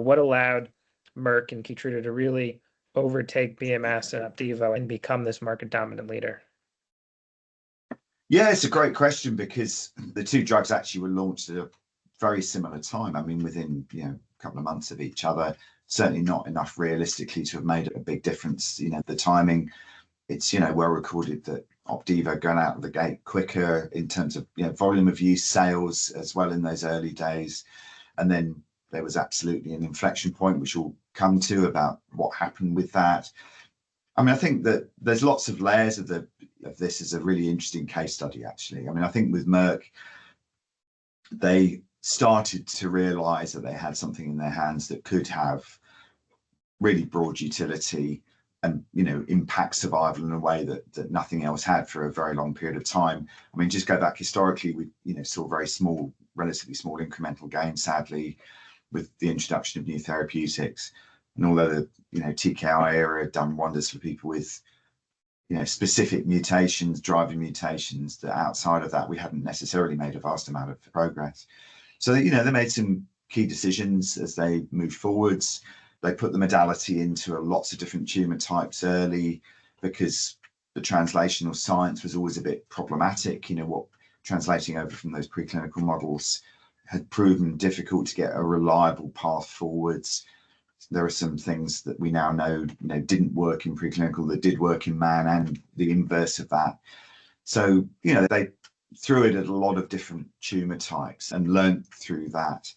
what allowed Merck and Keytruda to really overtake BMS and Opdivo and become this market dominant leader? Yeah, it's a great question because the two drugs actually were launched at a very similar time. I mean, within a couple of months of each other. Certainly not enough realistically to have made a big difference. The timing, it's well recorded that Opdivo going out of the gate quicker in terms of volume of use, sales as well in those early days, and then there was absolutely an inflection point which we'll come to about what happened with that. I mean, I think that there's lots of layers of this is a really interesting case study, actually. I mean, I think with Merck, they started to realize that they had something in their hands that could have really broad utility and impact survival in a way that nothing else had for a very long period of time. I mean, just go back historically, we saw very small, relatively small incremental gains, sadly, with the introduction of new therapeutics. And although the TKI era had done wonders for people with specific mutations, driving mutations, that outside of that we hadn't necessarily made a vast amount of progress. So they made some key decisions as they moved forwards. They put the modality into lots of different tumor types early because the translational science was always a bit problematic. What translating over from those preclinical models had proven difficult to get a reliable path forwards. There are some things that we now know, didn't work in preclinical that did work in man, and the inverse of that. So, they threw it at a lot of different tumor types and learned through that.